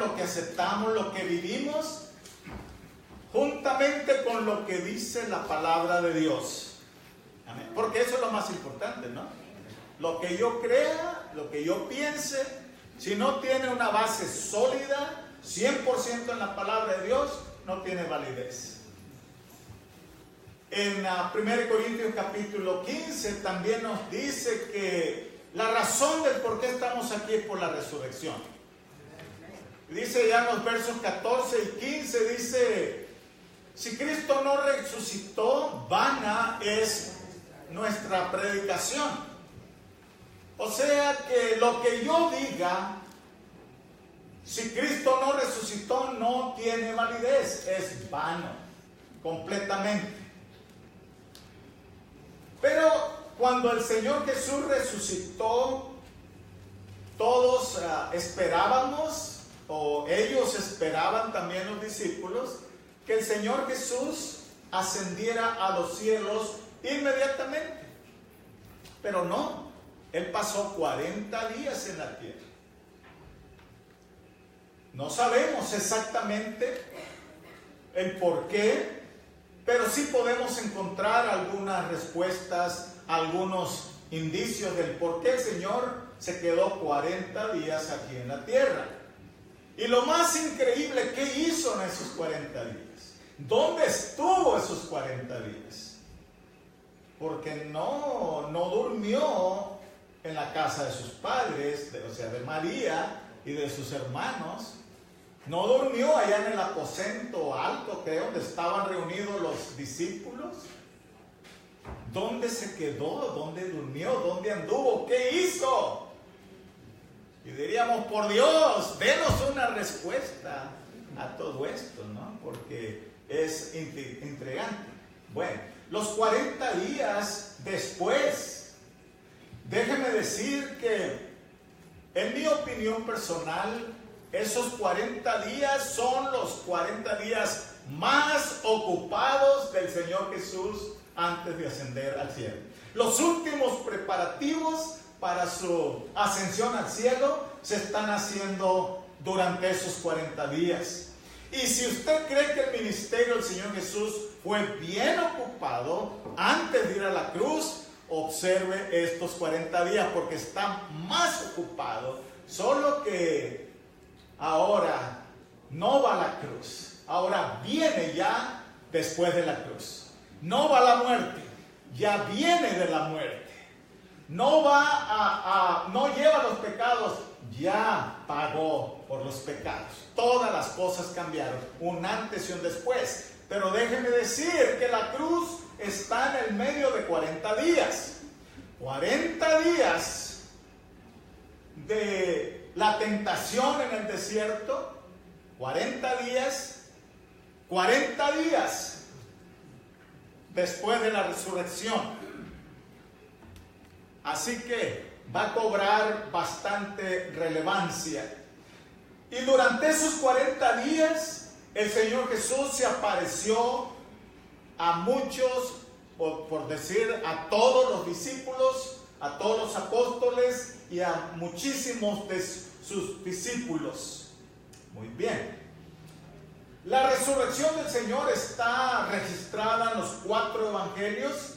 lo que aceptamos, lo que vivimos, juntamente con lo que dice la palabra de Dios. Amén. Porque eso es lo más importante, ¿no? Lo que yo crea, lo que yo piense, si no tiene una base sólida, 100% en la palabra de Dios, no tiene validez. En 1 Corintios capítulo 15 también nos dice que la razón del por qué estamos aquí es por la resurrección. Dice ya en los versos 14 y 15, dice: si Cristo no resucitó, vana es nuestra predicación. O sea que lo que yo diga, si Cristo no resucitó, no tiene validez, es vano, completamente. Pero cuando el Señor Jesús resucitó, todos esperábamos, o ellos esperaban también, los discípulos, que el Señor Jesús ascendiera a los cielos inmediatamente. Pero no, Él pasó 40 días en la tierra. No sabemos exactamente el por qué, pero sí podemos encontrar algunas respuestas, algunos indicios del por qué el Señor se quedó 40 días aquí en la tierra. Y lo más increíble, ¿qué hizo en esos 40 días? ¿Dónde estuvo esos 40 días? Porque no durmió en la casa de sus padres, o sea, de María y de sus hermanos. No durmió allá en el aposento alto, que es donde estaban reunidos los discípulos. ¿Dónde se quedó? ¿Dónde durmió? ¿Dónde anduvo? ¿Qué hizo? Y diríamos, por Dios, denos una respuesta a todo esto, ¿no? Porque es intrigante. Bueno, los 40 días después, déjeme decir que, en mi opinión personal, esos 40 días son los 40 días más ocupados del Señor Jesús antes de ascender al cielo. Los últimos preparativos para su ascensión al cielo se están haciendo durante esos 40 días. Y si usted cree que el ministerio del Señor Jesús fue bien ocupado antes de ir a la cruz, observe estos 40 días porque está más ocupado. Solo que ahora no va a la cruz, ahora viene ya después de la cruz. No va a la muerte, ya viene de la muerte. No no lleva los pecados, ya pagó por los pecados. Todas las cosas cambiaron, un antes y un después. Pero déjeme decir que la cruz está en el medio de 40 días. 40 días de la tentación en el desierto, 40 días después de la resurrección. Así que va a cobrar bastante relevancia. Y durante esos 40 días, el Señor Jesús se apareció a muchos, por decir, a todos los discípulos, a todos los apóstoles y a muchísimos de sus discípulos. Muy bien. La resurrección del Señor está registrada en los 4 evangelios,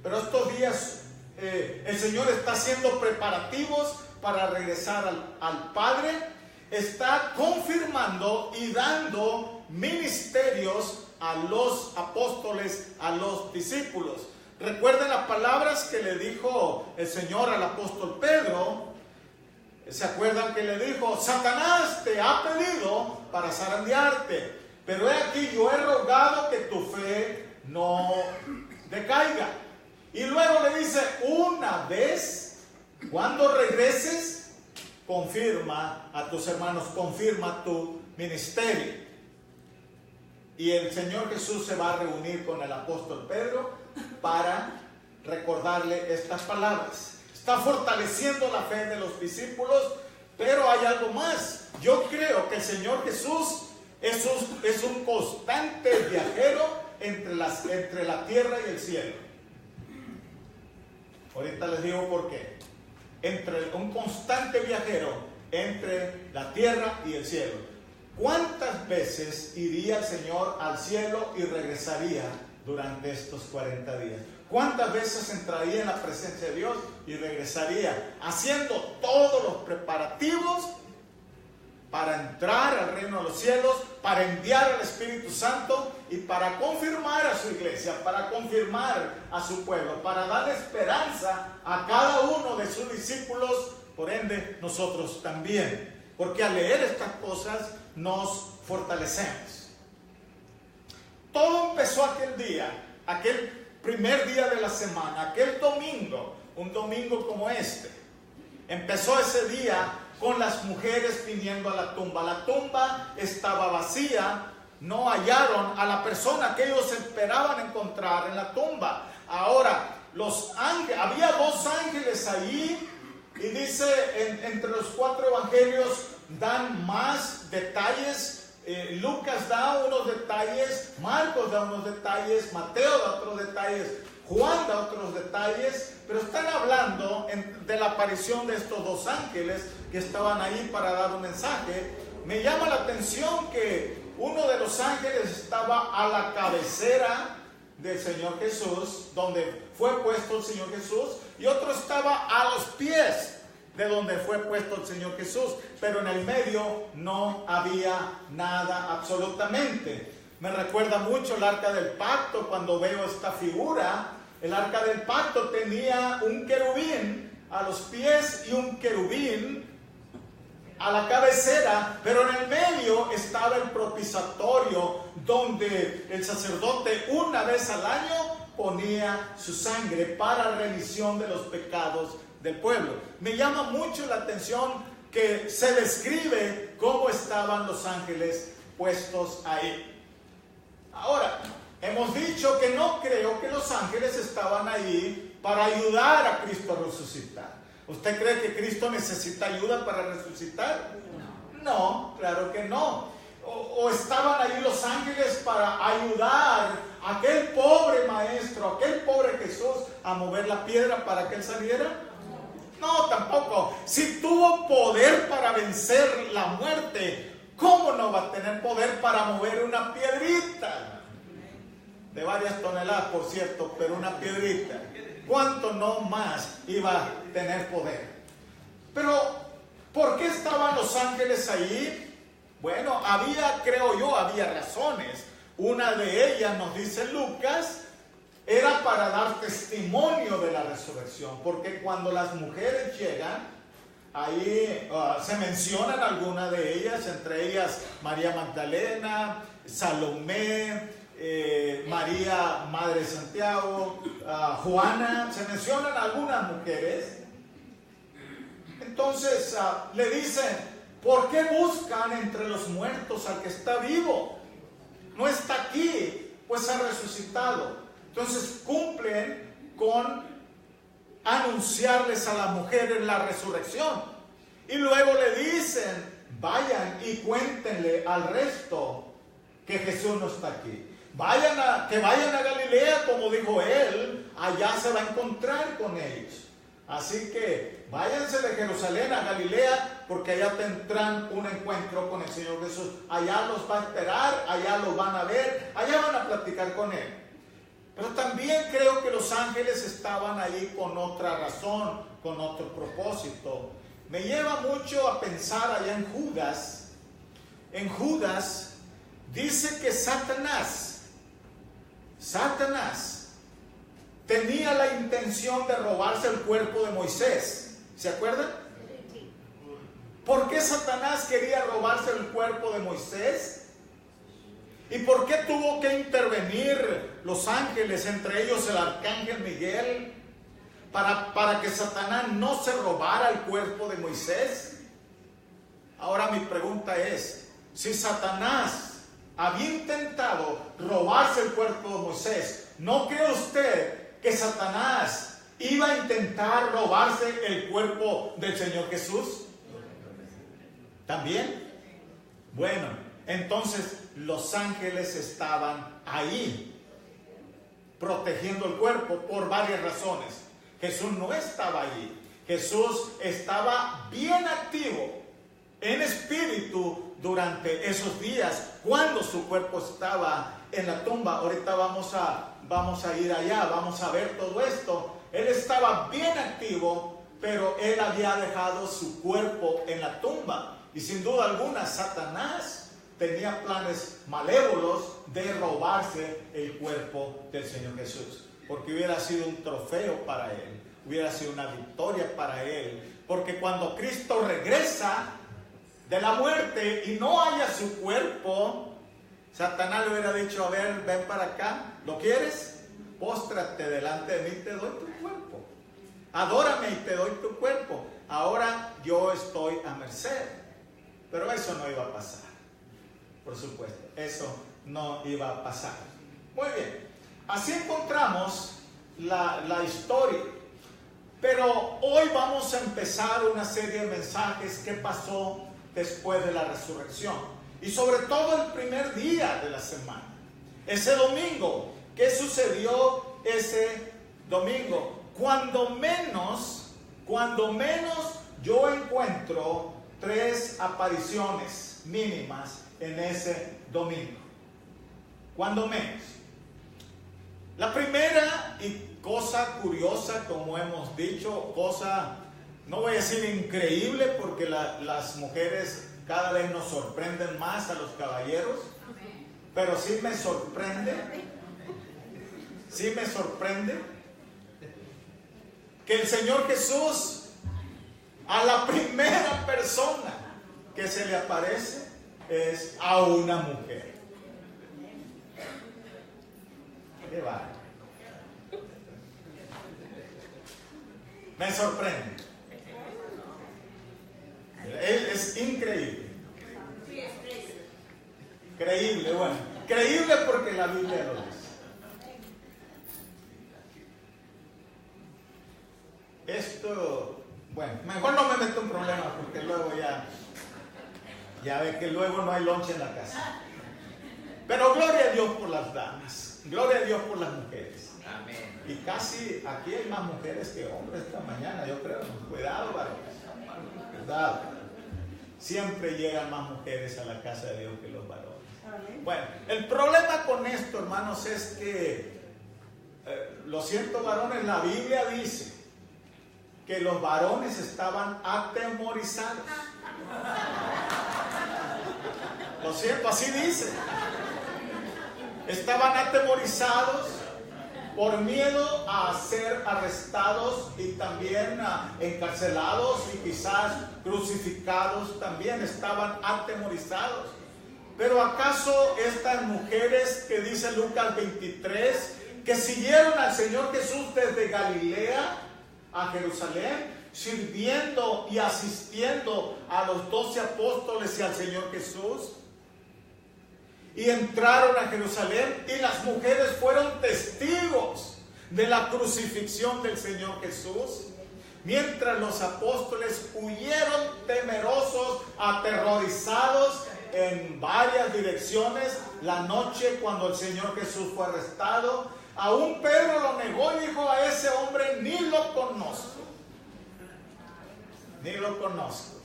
pero estos días el Señor está haciendo preparativos para regresar al Padre. Está confirmando y dando ministerios a los apóstoles, a los discípulos. Recuerden las palabras que le dijo el Señor al apóstol Pedro. ¿Se acuerdan que le dijo? Satanás te ha pedido para zarandearte, pero he aquí, yo he rogado que tu fe no decaiga. Y luego le dice, una vez, cuando regreses, confirma a tus hermanos, confirma tu ministerio. Y el Señor Jesús se va a reunir con el apóstol Pedro para recordarle estas palabras. Está fortaleciendo la fe de los discípulos, pero hay algo más. Yo creo que el Señor Jesús es un constante viajero entre la tierra y el cielo. Ahorita les digo por qué. Un constante viajero entre la tierra y el cielo. ¿cuántas veces iría el Señor al cielo y regresaría durante estos 40 días? ¿Cuántas veces entraría en la presencia de Dios y regresaría haciendo todos los preparativos para entrar al reino de los cielos, para enviar al Espíritu Santo y para confirmar a su iglesia, para confirmar a su pueblo, para dar esperanza a cada uno de sus discípulos, por ende nosotros también? Porque al leer estas cosas nos fortalecemos. Todo empezó aquel día, aquel primer día de la semana, aquel domingo, un domingo como este. Empezó ese día con las mujeres viniendo a la tumba. La tumba estaba vacía, no hallaron a la persona que ellos esperaban encontrar en la tumba. Ahora, los ángeles, había 2 ángeles ahí, y dice, entre los 4 evangelios dan más detalles. Lucas da unos detalles, Marcos da unos detalles, Mateo da otros detalles, Juan da otros detalles, pero están hablando de la aparición de estos 2 ángeles que estaban ahí para dar un mensaje. Me llama la atención que uno de los ángeles estaba a la cabecera del Señor Jesús, donde fue puesto el Señor Jesús, y otro estaba a los pies de donde fue puesto el Señor Jesús, pero en el medio no había nada absolutamente. Me recuerda mucho el arca del pacto cuando veo esta figura. El arca del pacto tenía un querubín a los pies y un querubín a la cabecera, pero en el medio estaba el propiciatorio, donde el sacerdote una vez al año ponía su sangre para remisión de los pecados del pueblo. Me llama mucho la atención que se describe cómo estaban los ángeles puestos ahí. Ahora, hemos dicho que no creo que los ángeles estaban ahí para ayudar a Cristo a resucitar. ¿Usted cree que Cristo necesita ayuda para resucitar? No, claro que no. O estaban ahí los ángeles para ayudar a aquel pobre maestro, a aquel pobre Jesús a mover la piedra para que él saliera. No, tampoco. Si tuvo poder para vencer la muerte, ¿cómo no va a tener poder para mover una piedrita? De varias toneladas, por cierto, pero una piedrita. ¿Cuánto no más iba a tener poder? Pero, ¿por qué estaban los ángeles ahí? Bueno, creo yo, había razones. Una de ellas, nos dice Lucas, era para dar testimonio de la resurrección, porque cuando las mujeres llegan, ahí se mencionan algunas de ellas, entre ellas María Magdalena, Salomé, María, Madre de Santiago, Juana, se mencionan algunas mujeres. Entonces le dicen, ¿por qué buscan entre los muertos al que está vivo? No está aquí, pues ha resucitado. Entonces cumplen con anunciarles a las mujeres la resurrección. Y luego le dicen, vayan y cuéntenle al resto que Jesús no está aquí. Que vayan a Galilea, como dijo él, allá se va a encontrar con ellos. Así que váyanse de Jerusalén a Galilea, porque allá tendrán un encuentro con el Señor Jesús. Allá los va a esperar, allá los van a ver, allá van a platicar con él. Pero también creo que los ángeles estaban ahí con otra razón, con otro propósito. Me lleva mucho a pensar allá en Judas. En Judas dice que Satanás tenía la intención de robarse el cuerpo de Moisés. ¿Se acuerdan? ¿Por qué Satanás quería robarse el cuerpo de Moisés? ¿Y por qué tuvo que intervenir los ángeles, entre ellos el arcángel Miguel, para que Satanás no se robara el cuerpo de Moisés? Ahora mi pregunta es, si Satanás había intentado robarse el cuerpo de Moisés, ¿no cree usted que Satanás iba a intentar robarse el cuerpo del Señor Jesús? ¿También? Bueno, entonces los ángeles estaban ahí, protegiendo el cuerpo por varias razones. Jesús no estaba allí. Jesús estaba bien activo en espíritu durante esos días, cuando su cuerpo estaba en la tumba. Ahorita vamos a ir allá, vamos a ver todo esto. Él estaba bien activo, pero él había dejado su cuerpo en la tumba. Y sin duda alguna, Satanás tenía planes malévolos de robarse el cuerpo del Señor Jesús, porque hubiera sido un trofeo para él, hubiera sido una victoria para él, porque cuando Cristo regresa de la muerte y no haya su cuerpo, Satanás le hubiera dicho: a ver, ven para acá, ¿lo quieres? Póstrate delante de mí y te doy tu cuerpo, adórame y te doy tu cuerpo, ahora yo estoy a merced. Pero eso no iba a pasar, por supuesto, eso no iba a pasar. Muy bien, así encontramos la historia. Pero hoy vamos a empezar una serie de mensajes que pasó después de la resurrección. Y sobre todo el primer día de la semana. Ese domingo. ¿Qué sucedió ese domingo? Cuando menos yo encuentro 3 apariciones mínimas en ese domingo. Cuando menos. La primera, y cosa curiosa, como hemos dicho, cosa, no voy a decir increíble, porque las mujeres cada vez nos sorprenden más a los caballeros, pero sí me sorprende que el Señor Jesús, a la primera persona que se le aparece, es a una mujer. ¿Qué va? Me sorprende. Es increíble. Creíble, bueno. Creíble porque la Biblia lo dice. Esto, bueno, mejor no me meto en problemas, porque luego ya ve que luego no hay lonche en la casa. Pero gloria a Dios por las damas, gloria a Dios por las mujeres. Amén. Y casi aquí hay más mujeres que hombres esta mañana, yo creo. Cuidado, varones. Cuidado. Siempre llegan más mujeres a la casa de Dios que los varones. Amén. Bueno, el problema con esto, hermanos, es que, lo siento, varones, la Biblia dice que los varones estaban atemorizados. Lo siento, así dice. Estaban atemorizados por miedo a ser arrestados y también encarcelados y quizás crucificados también. Estaban atemorizados. Pero ¿acaso estas mujeres que dice Lucas 23, que siguieron al Señor Jesús desde Galilea a Jerusalén, sirviendo y asistiendo a los 12 apóstoles y al Señor Jesús, y entraron a Jerusalén, y las mujeres fueron testigos de la crucifixión del Señor Jesús, mientras los apóstoles huyeron temerosos, aterrorizados en varias direcciones la noche cuando el Señor Jesús fue arrestado? Aún Pedro lo negó y dijo: a ese hombre ni lo conozco. Ni lo conozco.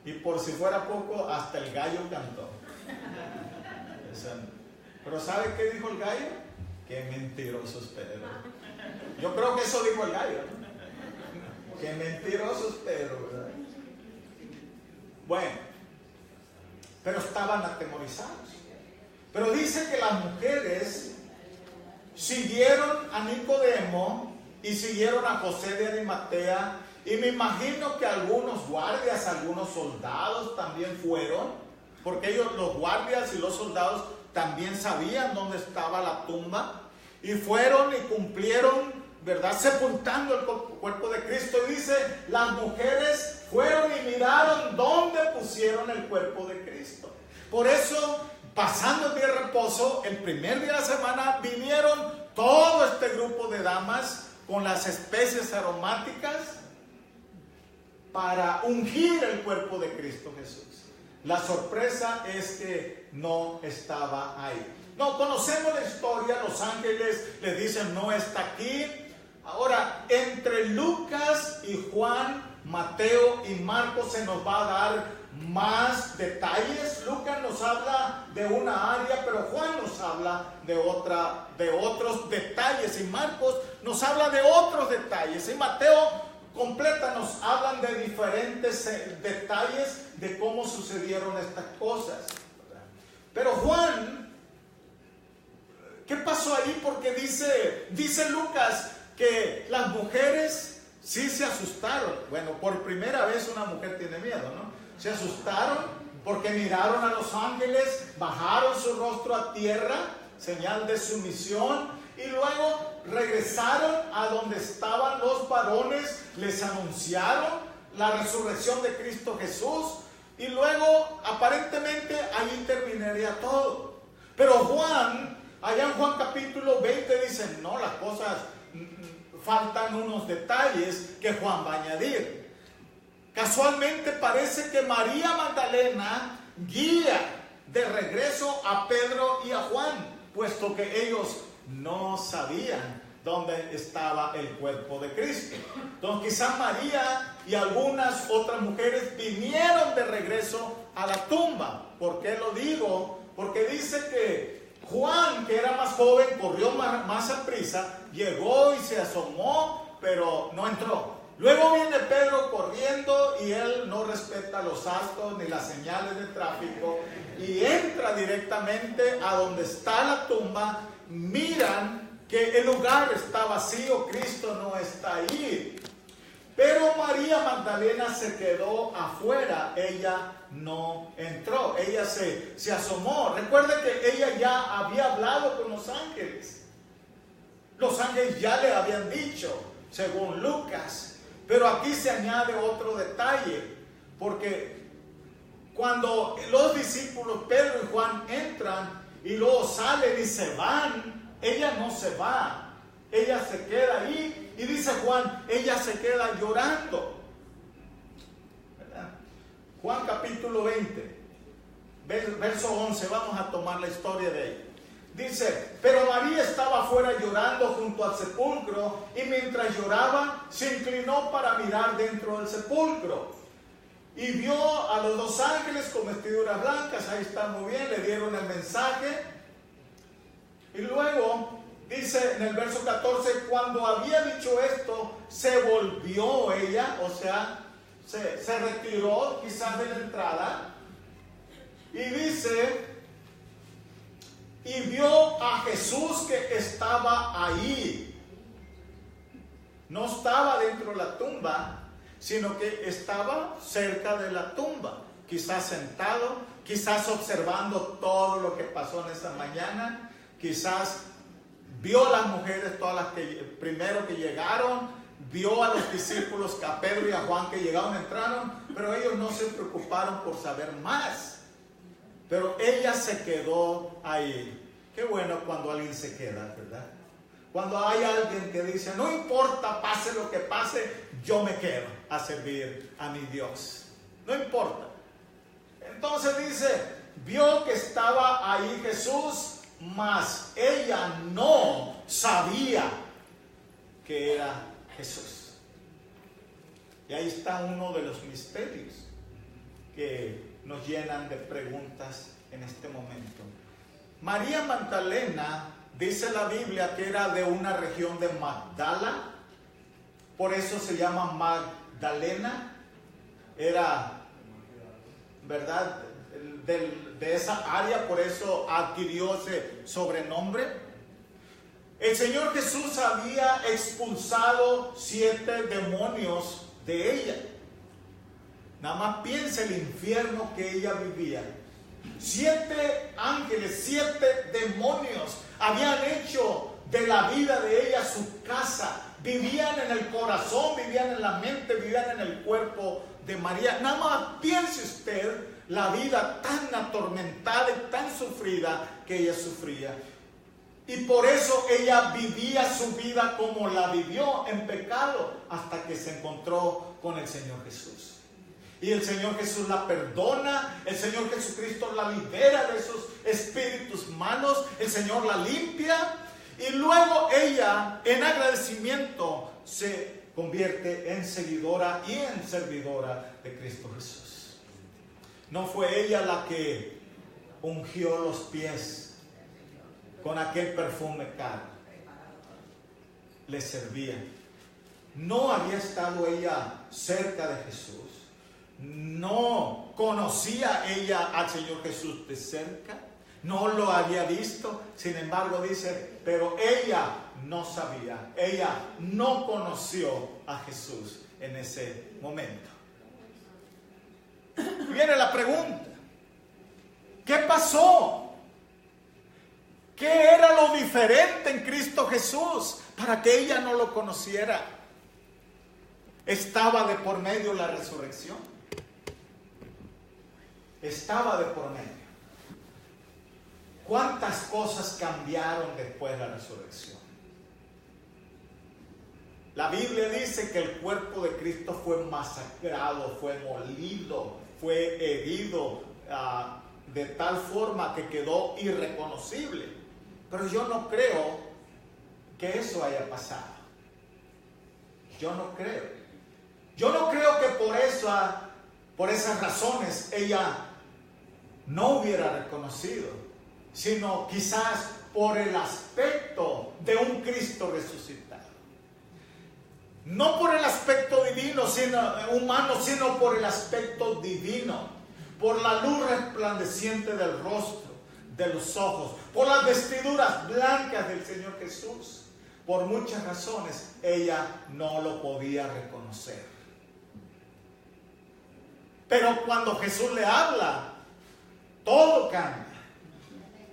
Y por si fuera poco, hasta el gallo cantó. Pero ¿sabe qué dijo el gallo? Qué mentiroso es Pedro. Yo creo que eso dijo el gallo, ¿no? Qué mentiroso es Pedro, ¿verdad? Bueno, pero estaban atemorizados. Pero dice que las mujeres siguieron a Nicodemo y siguieron a José de Arimatea, y me imagino que algunos guardias, algunos soldados también fueron, porque ellos, los guardias y los soldados, también sabían dónde estaba la tumba, y fueron y cumplieron, ¿verdad?, sepultando el cuerpo de Cristo. Y dice, las mujeres fueron y miraron dónde pusieron el cuerpo de Cristo. Por eso, pasando el día de reposo, el primer día de la semana, vinieron todo este grupo de damas con las especies aromáticas para ungir el cuerpo de Cristo Jesús. La sorpresa es que no estaba ahí. No, conocemos la historia, los ángeles les dicen: no está aquí. Ahora, entre Lucas y Juan Mateo y Marcos se nos va a dar más detalles. Lucas nos habla de una área, pero Juan nos habla de otros detalles, y Marcos nos habla de otros detalles, y Mateo completa nos hablan de diferentes detalles de cómo sucedieron estas cosas. Pero Juan, ¿qué pasó ahí? Porque dice Lucas que las mujeres sí se asustaron. Bueno, por primera vez una mujer tiene miedo, ¿no? Se asustaron porque miraron a los ángeles, bajaron su rostro a tierra, señal de sumisión, y luego regresaron a donde estaban los varones, les anunciaron la resurrección de Cristo Jesús, y luego aparentemente ahí terminaría todo. Pero Juan, allá en Juan capítulo 20 dice, no, las cosas, faltan unos detalles que Juan va a añadir. Casualmente parece que María Magdalena guía de regreso a Pedro y a Juan, puesto que ellos no sabían dónde estaba el cuerpo de Cristo. Entonces quizás María y algunas otras mujeres vinieron de regreso a la tumba. ¿Por qué lo digo? Porque dice que Juan, que era más joven, corrió más a prisa, llegó y se asomó, pero no entró. Luego viene Pedro corriendo y él no respeta los astos ni las señales de tráfico y entra directamente a donde está la tumba. Miran que el lugar está vacío, Cristo no está ahí. Pero María Magdalena se quedó afuera, ella no entró, ella se asomó. Recuerda que ella ya había hablado con los ángeles. Los ángeles ya le habían dicho, según Lucas. Pero aquí se añade otro detalle, porque cuando los discípulos Pedro y Juan entran y luego salen y se van, ella no se va, ella se queda ahí, y dice Juan, ella se queda llorando. ¿Verdad? Juan capítulo 20, verso 11, vamos a tomar la historia de ella. Dice, pero María estaba afuera llorando junto al sepulcro, y mientras lloraba se inclinó para mirar dentro del sepulcro y vio a los dos ángeles con vestiduras blancas. Ahí está muy bien, le dieron el mensaje. Y luego dice en el verso 14, cuando había dicho esto, se volvió ella, o sea, se retiró quizás de la entrada, y dice, y vio a Jesús que estaba ahí. No estaba dentro de la tumba, sino que estaba cerca de la tumba, quizás sentado, quizás observando todo lo que pasó en esa mañana, quizás vio a las mujeres, todas las que primero que llegaron, vio a los discípulos, a Pedro y a Juan que llegaron, entraron, pero ellos no se preocuparon por saber más. Pero ella se quedó ahí. Qué bueno cuando alguien se queda, ¿verdad? Cuando hay alguien que dice, no importa, pase lo que pase, yo me quedo a servir a mi Dios. No importa. Entonces dice, vio que estaba ahí Jesús, mas ella no sabía que era Jesús. Y ahí está uno de los misterios que nos llenan de preguntas en este momento. María Magdalena, dice la Biblia que era de una región de Magdala, por eso se llama Magdalena, era, ¿verdad?, de esa área, por eso adquirió ese sobrenombre. El Señor Jesús había expulsado 7 demonios de ella. Nada más piensa el infierno que ella vivía. 7 ángeles, 7 demonios habían hecho de la vida de ella su casa. Vivían en el corazón, vivían en la mente, vivían en el cuerpo de María. Nada más piense usted la vida tan atormentada y tan sufrida que ella sufría. Y por eso ella vivía su vida como la vivió, en pecado, hasta que se encontró con el Señor Jesús. Y el Señor Jesús la perdona, el Señor Jesucristo la libera de esos espíritus malos, el Señor la limpia, y luego ella, en agradecimiento, se convierte en seguidora y en servidora de Cristo Jesús. No fue ella la que ungió los pies con aquel perfume caro. Le servía. No había estado ella cerca de Jesús. No conocía ella al Señor Jesús de cerca. No lo había visto. Sin embargo dice, pero ella no sabía. Ella no conoció a Jesús en ese momento. Y viene la pregunta. ¿Qué pasó? ¿Qué era lo diferente en Cristo Jesús para que ella no lo conociera? ¿Estaba de por medio la resurrección? Estaba de por medio. ¿Cuántas cosas cambiaron después de la resurrección? La Biblia dice que el cuerpo de Cristo fue masacrado, fue molido, fue herido de tal forma que quedó irreconocible. Pero yo no creo que eso haya pasado. Yo no creo. Yo no creo que por esas razones ella no hubiera reconocido, sino quizás por el aspecto de un Cristo resucitado. No por el aspecto divino, humano, sino por el aspecto divino, por la luz resplandeciente del rostro, de los ojos, por las vestiduras blancas del Señor Jesús. Por muchas razones ella no lo podía reconocer. Pero cuando Jesús le habla, todo cambia.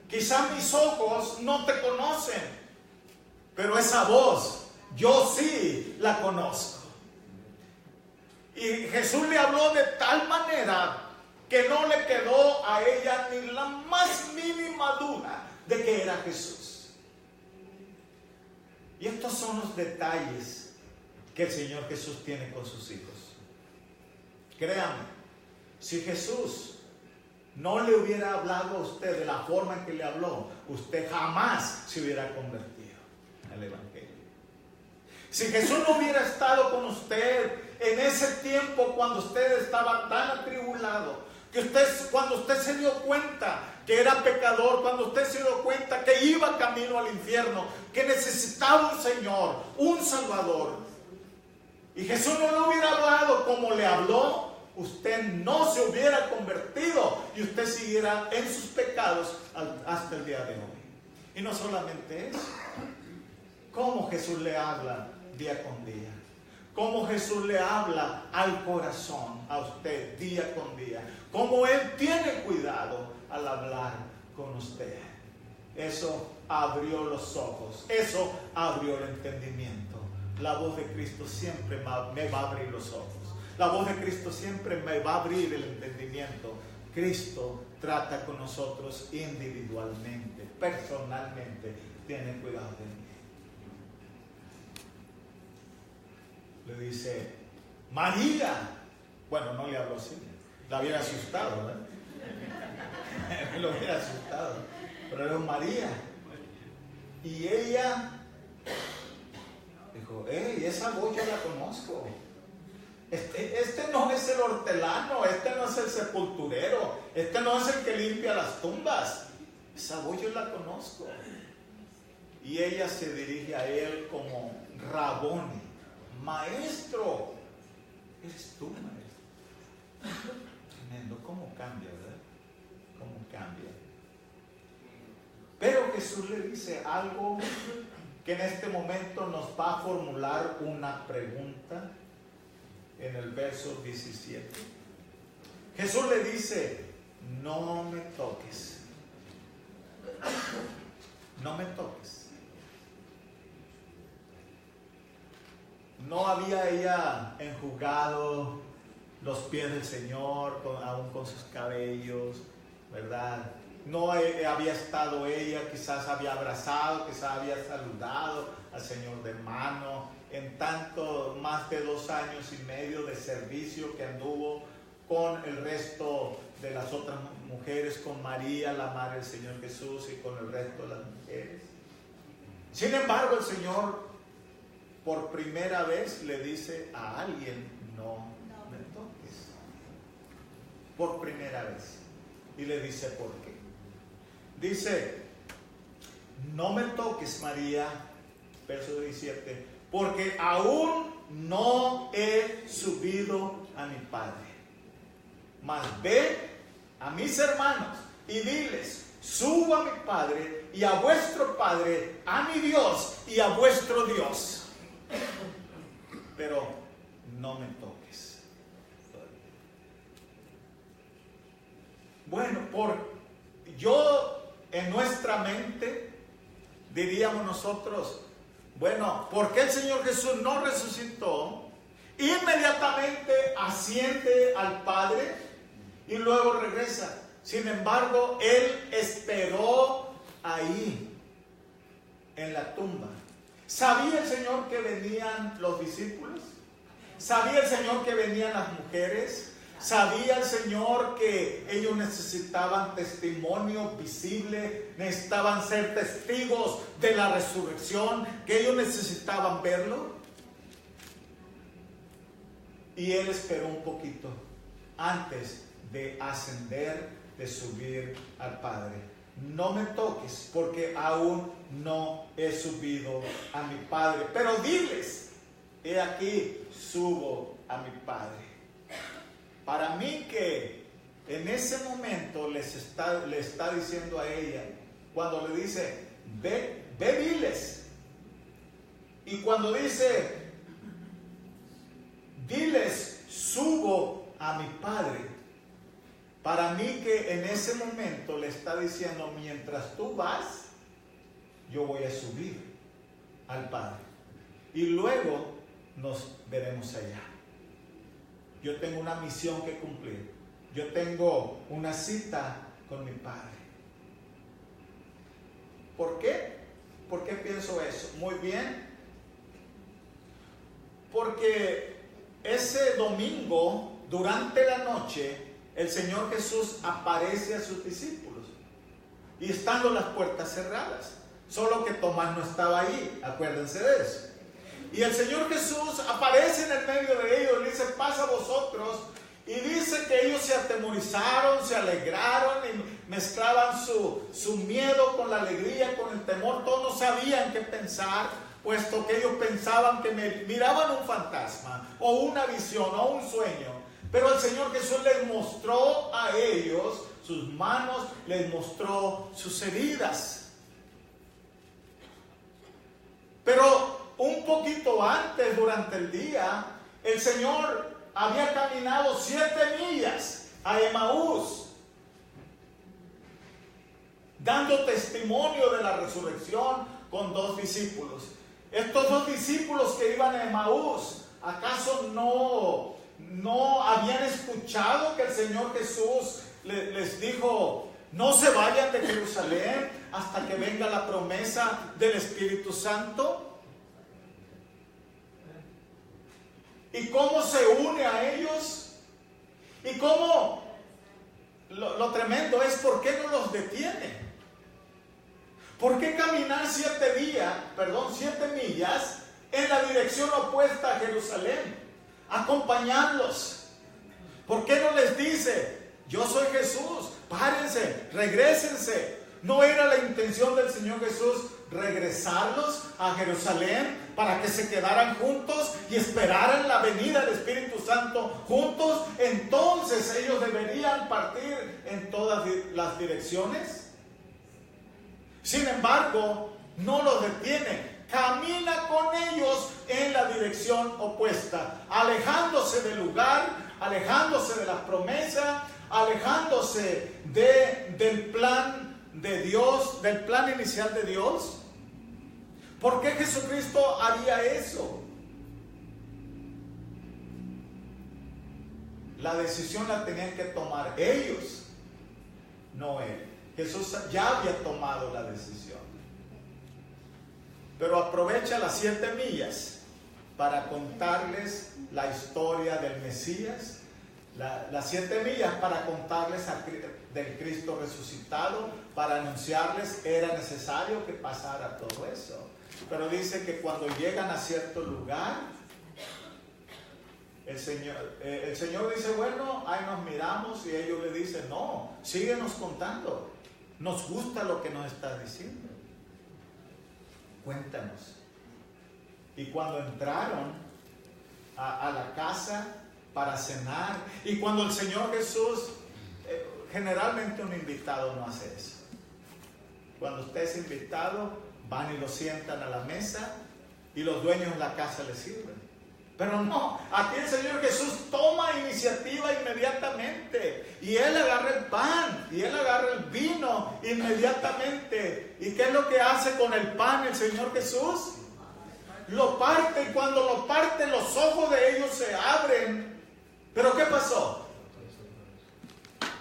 Quizá mis ojos no te conocen, pero esa voz yo sí la conozco. Y Jesús le habló de tal manera que no le quedó a ella ni la más mínima duda de que era Jesús. Y estos son los detalles que el Señor Jesús tiene con sus hijos. Créame, si Jesús no le hubiera hablado a usted de la forma en que le habló, usted jamás se hubiera convertido al Evangelio. Si Jesús no hubiera estado con usted en ese tiempo cuando usted estaba tan atribulado, cuando usted se dio cuenta que era pecador, cuando usted se dio cuenta que iba camino al infierno, que necesitaba un Señor, un Salvador, y Jesús no le hubiera hablado como le habló, usted no se hubiera convertido y usted siguiera en sus pecados hasta el día de hoy. Y no solamente eso, cómo Jesús le habla día con día, cómo Jesús le habla al corazón a usted día con día, cómo Él tiene cuidado al hablar con usted. Eso abrió los ojos, eso abrió el entendimiento. La voz de Cristo siempre me va a abrir los ojos. La voz de Cristo siempre me va a abrir el entendimiento. Cristo trata con nosotros individualmente, personalmente. Tiene cuidado de mí. Le dice, María. Bueno, no le habló así. La hubiera asustado, ¿verdad? Lo hubiera asustado. Pero era María. Y ella dijo, esa voz yo la conozco. Este no es el hortelano, este no es el sepulturero, este no es el que limpia las tumbas. Esa voz yo la conozco. Y ella se dirige a él como Raboni, maestro. Eres tú, maestro. Tremendo, cómo cambia, ¿verdad? Cómo cambia. Pero Jesús le dice algo que en este momento nos va a formular una pregunta. En el verso 17, Jesús le dice, no me toques, no me toques. No había ella enjugado los pies del Señor, aún con sus cabellos, ¿verdad? No había estado ella, quizás había abrazado, quizás había saludado al Señor de mano, en tanto más de 2 años y medio de servicio que anduvo con el resto de las otras mujeres, con María, la madre del Señor Jesús, y con el resto de las mujeres. Sin embargo, el Señor por primera vez le dice a alguien, no me toques. Por primera vez. Y le dice, ¿por qué? Dice, no me toques, María, verso 17, porque aún no he subido a mi Padre. Mas ve a mis hermanos y diles, subo a mi Padre y a vuestro Padre, a mi Dios y a vuestro Dios. Pero no me toques. Bueno, en nuestra mente diríamos nosotros, bueno, ¿por qué el Señor Jesús no resucitó? Inmediatamente asciende al Padre y luego regresa. Sin embargo, Él esperó ahí, en la tumba. ¿Sabía el Señor que venían los discípulos? ¿Sabía el Señor que venían las mujeres? ¿Sabía el Señor que ellos necesitaban testimonio visible? Necesitaban ser testigos de la resurrección, que ellos necesitaban verlo. Y Él esperó un poquito antes de ascender, de subir al Padre. No me toques, porque aún no he subido a mi Padre. Pero diles, he aquí, subo a mi Padre. Para mí que en ese momento le está diciendo a ella, cuando le dice, ve diles. Y cuando dice, diles, subo a mi Padre. Para mí que en ese momento le está diciendo, mientras tú vas, yo voy a subir al Padre. Y luego nos veremos allá. Yo tengo una misión que cumplir. Yo tengo una cita con mi Padre. ¿Por qué? ¿Por qué pienso eso? Muy bien. Porque ese domingo, durante la noche, el Señor Jesús aparece a sus discípulos. Y estando las puertas cerradas. Solo que Tomás no estaba ahí. Acuérdense de eso. Y el Señor Jesús aparece en el medio de ellos y dice, pasa vosotros. Y dice que ellos se atemorizaron, se alegraron y mezclaban su miedo con la alegría, con el temor. Todos no sabían qué pensar, puesto que ellos pensaban que miraban un fantasma o una visión o un sueño. Pero el Señor Jesús les mostró a ellos sus manos, les mostró sus heridas. Pero un poquito antes, durante el día, el Señor había caminado 7 millas a Emaús, dando testimonio de la resurrección con 2 discípulos. Estos 2 discípulos que iban a Emaús, ¿acaso no habían escuchado que el Señor Jesús les dijo, no se vayan de Jerusalén hasta que venga la promesa del Espíritu Santo? ¿Y cómo se une a ellos? ¿Y cómo? Lo tremendo es, ¿por qué no los detiene? ¿Por qué caminar 7 millas en la dirección opuesta a Jerusalén? Acompañarlos. ¿Por qué no les dice, yo soy Jesús, párense, regrésense? ¿No era la intención del Señor Jesús regresarlos a Jerusalén para que se quedaran juntos y esperaran la venida del Espíritu Santo juntos? Entonces ellos deberían partir en todas las direcciones. Sin embargo, no los detiene. Camina con ellos en la dirección opuesta, alejándose del lugar, alejándose de las promesas, alejándose del plan de Dios, del plan inicial de Dios. ¿Por qué Jesucristo haría eso? La decisión la tenían que tomar ellos, no Él. Jesús ya había tomado la decisión. Pero aprovecha las 7 millas para contarles la historia del Mesías, las 7 millas para contarles del Cristo resucitado, para anunciarles era necesario que pasara todo eso. Pero dice que cuando llegan a cierto lugar, el Señor dice, bueno, ahí nos miramos, y ellos le dicen, no, síguenos contando, nos gusta lo que nos estás diciendo, cuéntanos. Y cuando entraron a la casa para cenar, y cuando el Señor Jesús, generalmente un invitado no hace eso. Cuando usted es invitado, van y lo sientan a la mesa y los dueños de la casa le sirven. Pero no, aquí el Señor Jesús toma iniciativa inmediatamente, y Él agarra el pan y Él agarra el vino inmediatamente. ¿Y qué es lo que hace con el pan el Señor Jesús? Lo parte, y cuando lo parte los ojos de ellos se abren. ¿Pero qué pasó?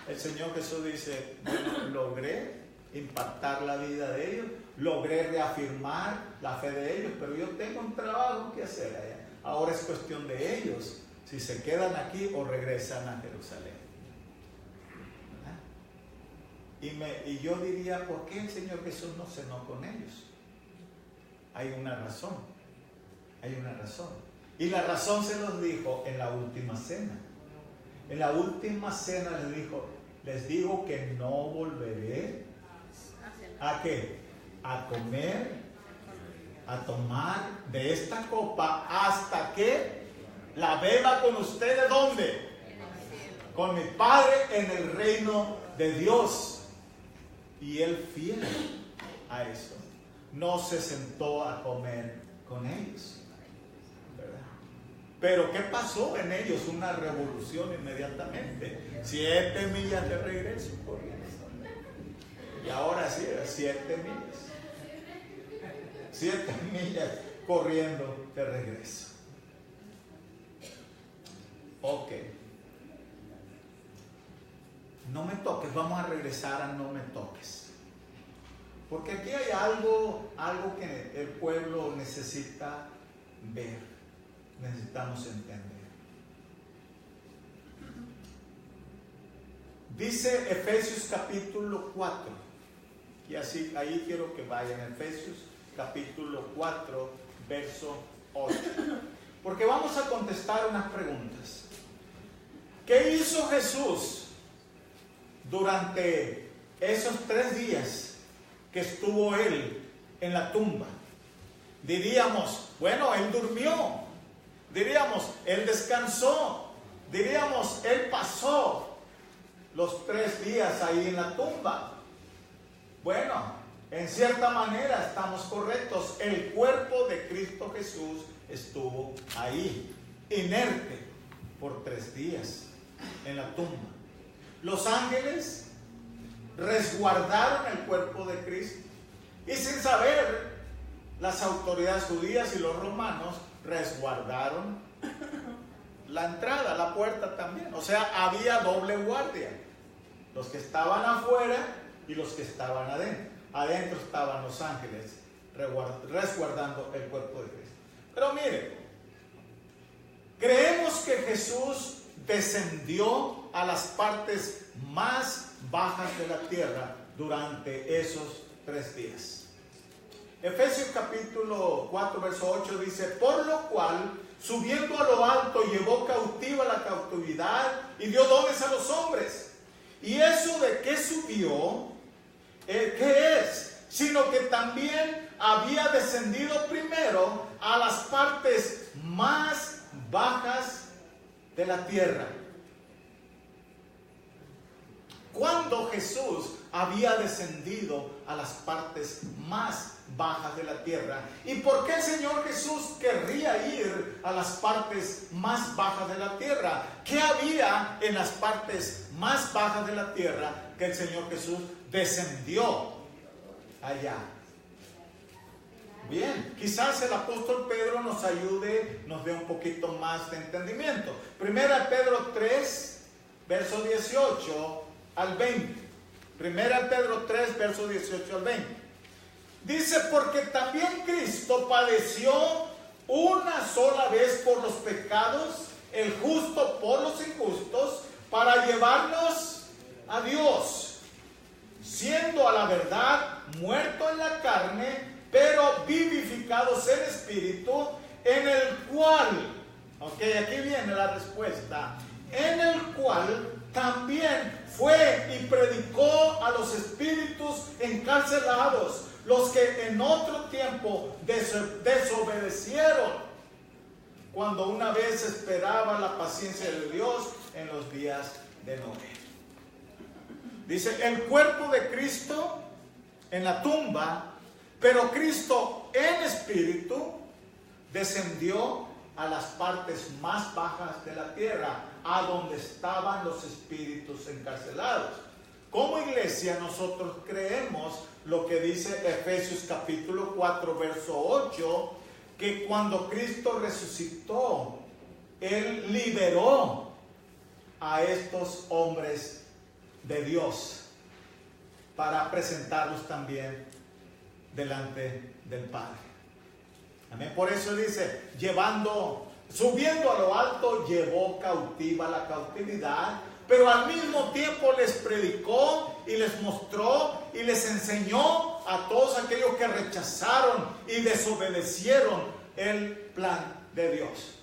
El Señor Jesús dice, bueno, logré impactar la vida de ellos, logré reafirmar la fe de ellos, pero yo tengo un trabajo que hacer allá. Ahora es cuestión de ellos, si se quedan aquí o regresan a Jerusalén. Y yo diría, ¿por qué el Señor Jesús no cenó con ellos? Hay una razón, hay una razón. Y la razón se los dijo en la última cena. En la última cena les digo que no volveré ¿a qué? A comer, a tomar de esta copa hasta que la beba con ustedes. ¿Dónde? Con mi Padre en el reino de Dios. Y Él, fiel a eso, no se sentó a comer con ellos, ¿verdad? Pero ¿qué pasó en ellos? Una revolución inmediatamente. 7 millas de regreso corriendo. Y ahora sí, 7 millas. 7 millas corriendo de regreso. Ok. No me toques, vamos a regresar a no me toques. Porque aquí hay algo que el pueblo necesita ver, necesitamos entender. Dice Efesios capítulo 4. Y así, ahí quiero que vayan, Efesios capítulo 4, verso 8. Porque vamos a contestar unas preguntas. ¿Qué hizo Jesús durante esos 3 días que estuvo Él en la tumba? Diríamos, bueno, Él durmió. Diríamos, Él descansó. Diríamos, Él pasó los 3 días ahí en la tumba. Bueno, en cierta manera estamos correctos. El cuerpo de Cristo Jesús estuvo ahí, inerte, por 3 días en la tumba. Los ángeles resguardaron el cuerpo de Cristo, y sin saber, las autoridades judías y los romanos resguardaron la entrada, la puerta también. O sea, había doble guardia. Los que estaban afuera y los que estaban adentro. Adentro estaban los ángeles resguardando el cuerpo de Cristo. Pero mire, creemos que Jesús descendió a las partes más bajas de la tierra durante esos 3 días. Efesios capítulo 4, verso 8 dice, por lo cual, subiendo a lo alto, llevó cautiva la cautividad y dio dones a los hombres. Y eso de que subió, ¿qué es? Sino que también había descendido primero a las partes más bajas de la tierra. Cuando Jesús había descendido a las partes más bajas de la tierra. ¿Y por qué el Señor Jesús querría ir a las partes más bajas de la tierra? ¿Qué había en las partes más bajas de la tierra que el Señor Jesús descendió allá? Bien, quizás el apóstol Pedro nos ayude, nos dé un poquito más de entendimiento. Primera Pedro 3, verso 18 al 20. Primera Pedro 3, verso 18 al 20. Dice, porque también Cristo padeció una sola vez por los pecados, el justo por los injustos, para llevarnos a Dios, siendo a la verdad muerto en la carne, pero vivificados en espíritu, en el cual, ok, aquí viene la respuesta, en el cual también fue y predicó a los espíritus encarcelados, los que en otro tiempo desobedecieron, cuando una vez esperaba la paciencia de Dios en los días de Noé. Dice, el cuerpo de Cristo en la tumba, pero Cristo en espíritu descendió a las partes más bajas de la tierra, a donde estaban los espíritus encarcelados. Como iglesia nosotros creemos lo que dice Efesios capítulo 4 verso 8, que cuando Cristo resucitó, Él liberó a estos hombres de Dios para presentarlos también delante del Padre. Amén. Por eso dice, subiendo a lo alto, llevó cautiva la cautividad, pero al mismo tiempo les predicó y les mostró y les enseñó a todos aquellos que rechazaron y desobedecieron el plan de Dios.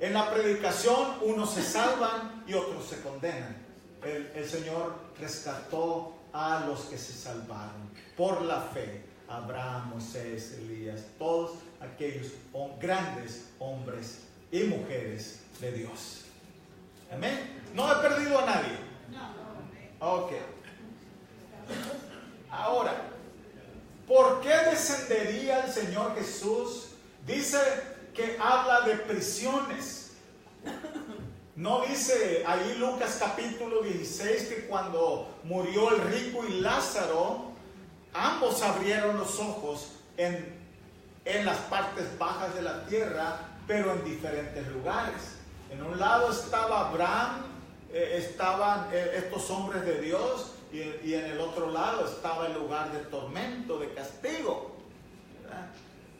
En la predicación unos se salvan y otros se condenan. El Señor rescató a los que se salvaron por la fe. Abraham, Moisés, Elías, todos aquellos grandes hombres y mujeres de Dios. Amén. No he perdido a nadie. Ok. Ahora, ¿por qué descendería el Señor Jesús? Dice que habla de prisiones. No dice ahí Lucas capítulo 16 que cuando murió el rico y Lázaro, ambos abrieron los ojos en las partes bajas de la tierra, pero en diferentes lugares. En un lado estaba Abraham, estaban estos hombres de Dios, y en el otro lado estaba el lugar de tormento, de castigo. ¿Verdad?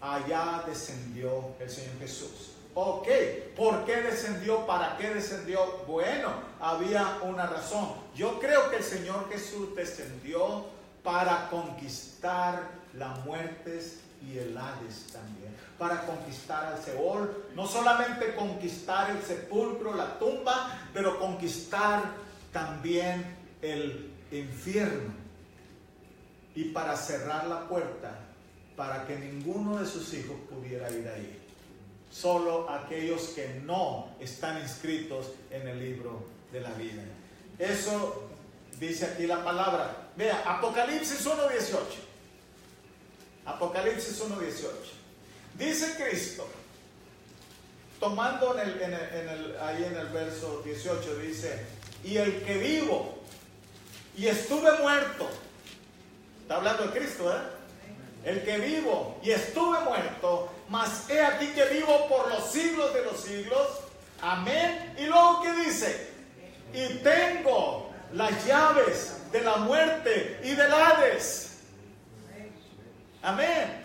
Allá descendió el Señor Jesús. Ok, ¿por qué descendió? ¿Para qué descendió? Bueno, había una razón. Yo creo que el Señor Jesús descendió para conquistar la muerte y el Hades también, para conquistar al Seol, no solamente conquistar el sepulcro, la tumba, pero conquistar también el infierno, y para cerrar la puerta para que ninguno de sus hijos pudiera ir ahí, solo aquellos que no están inscritos en el libro de la vida. Eso dice aquí la palabra. Vea, Apocalipsis 1:18. Apocalipsis 1:18. Dice Cristo, tomando ahí en el verso 18, dice, y el que vivo y estuve muerto. Está hablando de Cristo, ¿eh? El que vivo y estuve muerto, mas he aquí que vivo por los siglos de los siglos. Amén. Y luego, ¿qué dice? Y tengo las llaves de la muerte y del Hades. Amén.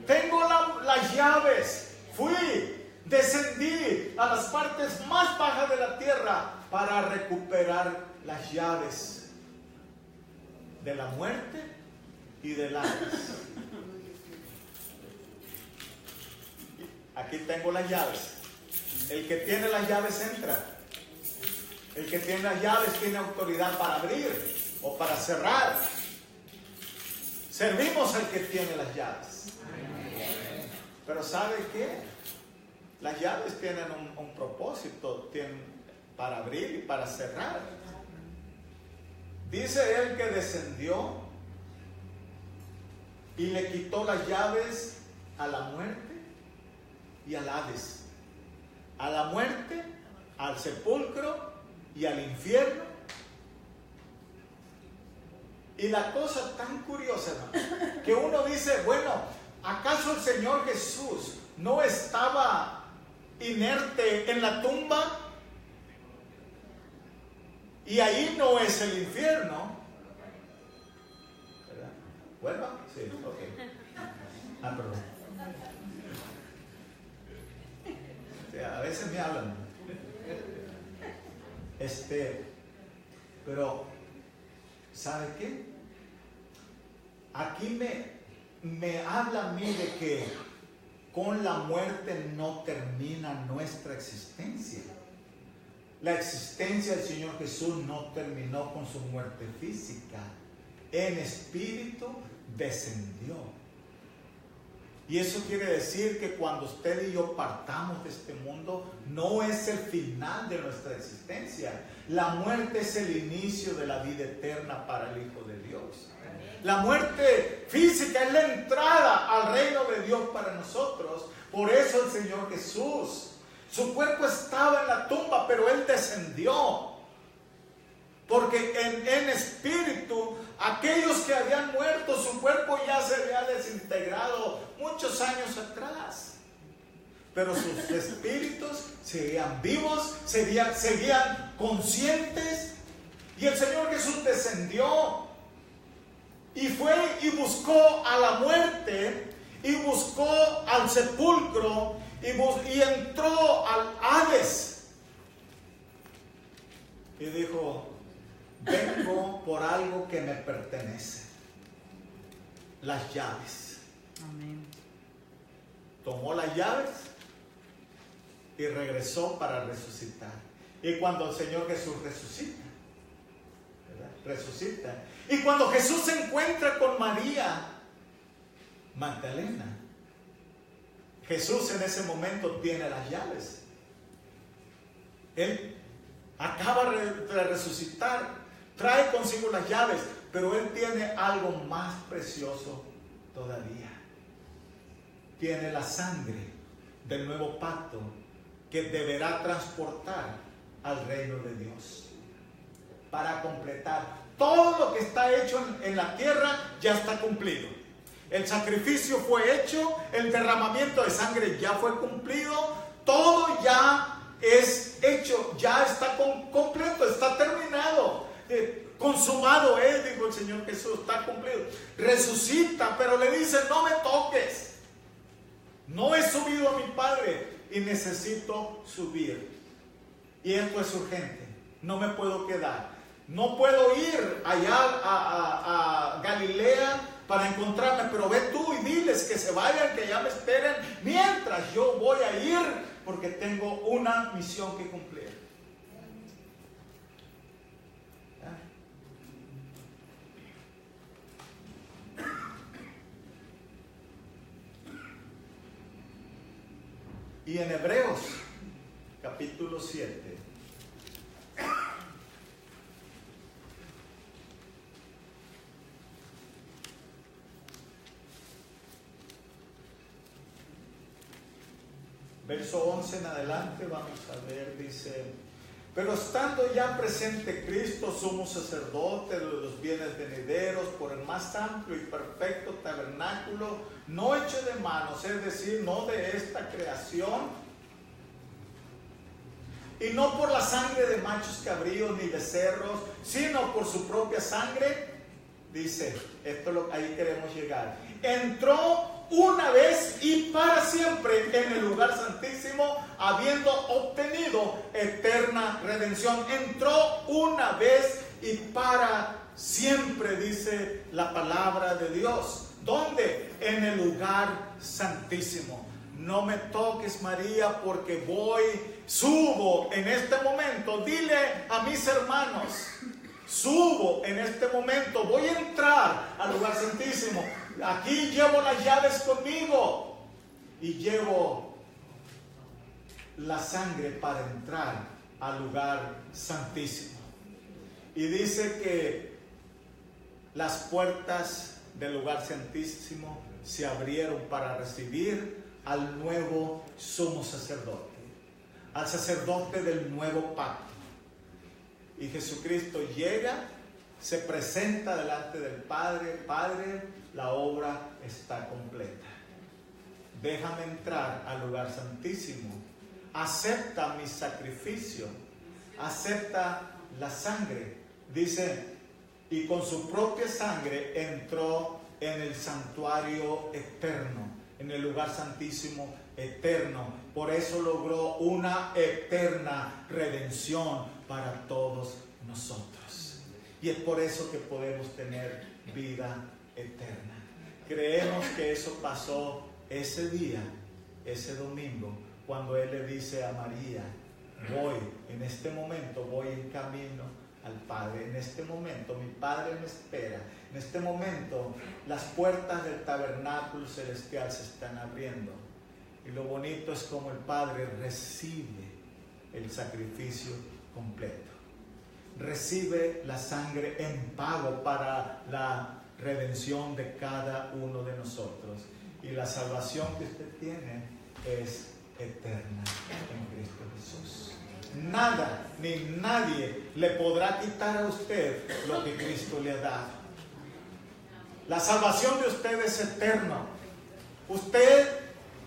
Tengo las llaves. Descendí a las partes más bajas de la tierra para recuperar las llaves de la muerte y del Hades. Aquí tengo las llaves. El que tiene las llaves entra. El que tiene las llaves tiene autoridad para abrir o para cerrar. Servimos al que tiene las llaves. Pero ¿sabe qué? Las llaves tienen un propósito, tienen para abrir y para cerrar. Dice él que descendió y le quitó las llaves a la muerte y al Hades. A la muerte, al sepulcro y al infierno. Y la cosa tan curiosa, hermano, que uno dice, bueno, ¿acaso el Señor Jesús no estaba inerte en la tumba? Y ahí no es el infierno, ¿verdad? ¿Vuelva? Sí, ok. Perdón. Sí, a veces me hablan. Pero, ¿sabe qué? Aquí me habla a mí de que con la muerte no termina nuestra existencia. La existencia del Señor Jesús no terminó con su muerte física. En espíritu descendió. Y eso quiere decir que cuando usted y yo partamos de este mundo, no es el final de nuestra existencia. La muerte es el inicio de la vida eterna para el Hijo de Dios. La muerte física es la entrada al reino de Dios para nosotros. Por eso el Señor Jesús, su cuerpo estaba en la tumba, pero Él descendió. Porque en espíritu, aquellos que habían muerto, su cuerpo ya se había desintegrado muchos años atrás. Pero sus espíritus seguían vivos, seguían conscientes. Y el Señor Jesús descendió y fue y buscó a la muerte, y buscó al sepulcro, y entró al Hades. Y dijo: vengo por algo que me pertenece, las llaves. Amén. Tomó las llaves y regresó para resucitar. Y cuando el Señor Jesús resucita, ¿verdad? Resucita. Y cuando Jesús se encuentra con María Magdalena, Jesús en ese momento tiene las llaves. Él acaba de resucitar, trae consigo las llaves, pero Él tiene algo más precioso todavía. Tiene la sangre del nuevo pacto que deberá transportar al reino de Dios para completar todo lo que está hecho en la tierra. Ya está cumplido. El sacrificio fue hecho, el derramamiento de sangre ya fue cumplido, todo ya es hecho, ya está completo, está terminado, consumado es, dijo el Señor Jesús, está cumplido. Resucita, pero le dice: no me toques, no he subido a mi Padre y necesito subir. Y esto es urgente, no me puedo quedar, no puedo ir allá a Galilea para encontrarme, pero ve tú y diles que se vayan, que ya me esperen, mientras yo voy a ir, porque tengo una misión que cumplir. Y en Hebreos capítulo 7 verso 11 en adelante, vamos a ver, dice: pero estando ya presente Cristo, sumo sacerdote de los bienes venideros, por el más amplio y perfecto tabernáculo, no hecho de manos, es decir, no de esta creación, y no por la sangre de machos cabríos ni becerros, sino por su propia sangre, dice, ahí queremos llegar, entró una vez y para siempre en el lugar santísimo, habiendo obtenido eterna redención. Entró una vez y para siempre, dice la palabra de Dios. ¿Dónde? En el lugar santísimo. No me toques, María, porque subo en este momento. Dile a mis hermanos: subo en este momento, voy a entrar al lugar santísimo. Aquí llevo las llaves conmigo y llevo la sangre para entrar al lugar santísimo. Y dice que las puertas del lugar santísimo se abrieron para recibir al nuevo sumo sacerdote, al sacerdote del nuevo pacto. Y Jesucristo llega, se presenta delante del Padre: Padre, la obra está completa. Déjame entrar al lugar santísimo. Acepta mi sacrificio. Acepta la sangre. Dice, y con su propia sangre entró en el santuario eterno, en el lugar santísimo eterno. Por eso logró una eterna redención para todos nosotros. Y es por eso que podemos tener vida eterna. creemos que eso pasó ese día, ese domingo, cuando Él le dice a María, voy, en este momento voy en camino al Padre, en este momento mi Padre me espera, en este momento las puertas del tabernáculo celestial se están abriendo. Y lo bonito es como el Padre recibe el sacrificio completo, recibe la sangre en pago para la redención de cada uno de nosotros. Y la salvación que usted tiene es eterna en Cristo Jesús. Nada ni nadie le podrá quitar a usted lo que Cristo le ha dado. La salvación de usted es eterna. Usted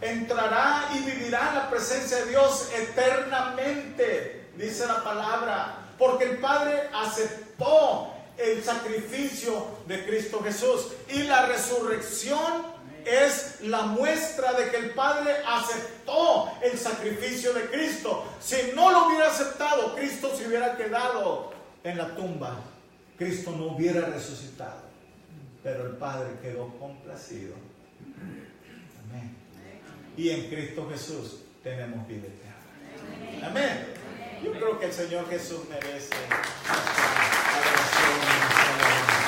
entrará y vivirá en la presencia de Dios eternamente, dice la palabra, porque el Padre aceptó el sacrificio de Cristo Jesús, y la resurrección es la muestra de que el Padre aceptó el sacrificio de Cristo. Si no lo hubiera aceptado, Cristo se hubiera quedado en la tumba, Cristo no hubiera resucitado, pero el Padre quedó complacido. Amén. Y en Cristo Jesús tenemos vida eterna. Amén. Yo creo que el Señor Jesús merece nuestra adoración y nuestra alabanza.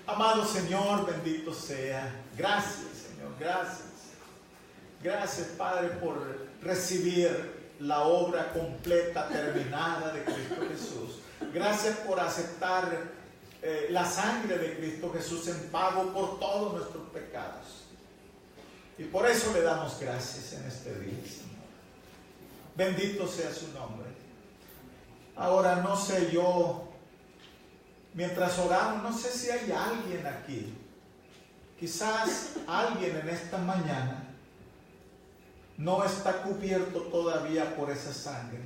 Amado Señor, bendito sea. Gracias, Señor, gracias. Gracias, Padre, por recibir la obra completa, terminada de Cristo Jesús. Gracias por aceptar la sangre de Cristo Jesús en pago por todos nuestros pecados. Y por eso le damos gracias en este día, Señor. Bendito sea su nombre. Ahora no sé yo, mientras oramos, no sé si hay alguien aquí, quizás alguien en esta mañana no está cubierto todavía por esa sangre,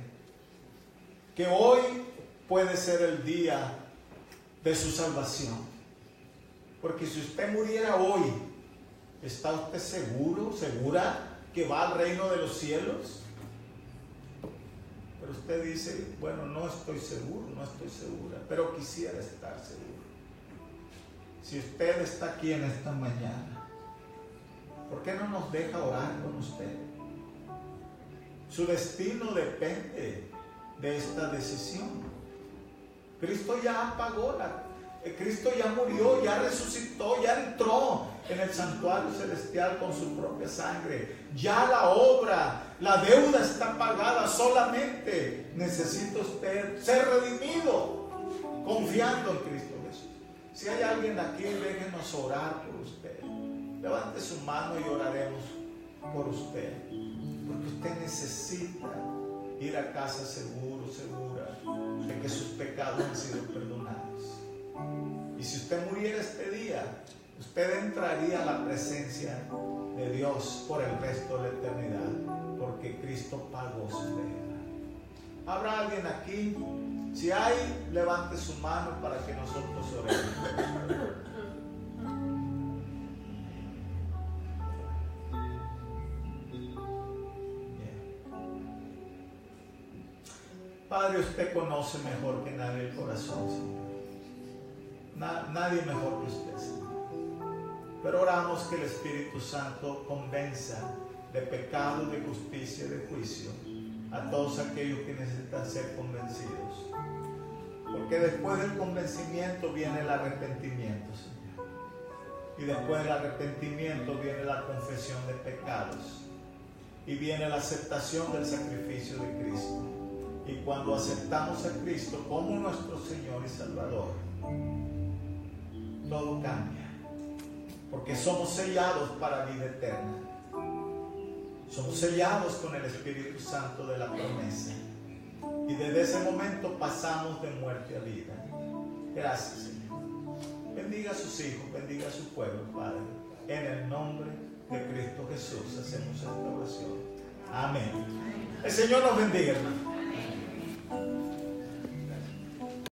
que hoy puede ser el día de su salvación. Porque si usted muriera hoy, ¿está usted seguro, segura que va al reino de los cielos? Pero usted dice, bueno, no estoy seguro, no estoy segura, pero quisiera estar seguro. Si usted está aquí en esta mañana, ¿por qué no nos deja orar con usted? Su destino depende de esta decisión. Cristo ya pagó, Cristo ya murió, ya resucitó, ya entró en el santuario celestial con su propia sangre. Ya la obra, la deuda está pagada, solamente necesita usted ser redimido confiando en Cristo Jesús. Si hay alguien aquí, déjenos orar por usted. Levante su mano y oraremos por usted, porque usted necesita ir a casa seguro, segura de que sus pecados han sido perdonados. Y si usted muriera este día, usted entraría a la presencia de Dios por el resto de la eternidad, porque Cristo pagó su deuda. ¿Habrá alguien aquí? Si hay, levante su mano para que nosotros oremos. Padre, usted conoce mejor que nadie el corazón, Señor. Nadie mejor que usted, Señor. Pero oramos que el Espíritu Santo convenza de pecado, de justicia y de juicio a todos aquellos que necesitan ser convencidos. Porque después del convencimiento viene el arrepentimiento, Señor. Y después del arrepentimiento viene la confesión de pecados. Y viene la aceptación del sacrificio de Cristo. Y cuando aceptamos a Cristo como nuestro Señor y Salvador, todo cambia, porque somos sellados para vida eterna. Somos sellados con el Espíritu Santo de la promesa, y desde ese momento pasamos de muerte a vida. Gracias, Señor. Bendiga a sus hijos, bendiga a su pueblo, Padre. En el nombre de Cristo Jesús hacemos esta oración. Amén. El Señor nos bendiga, hermano.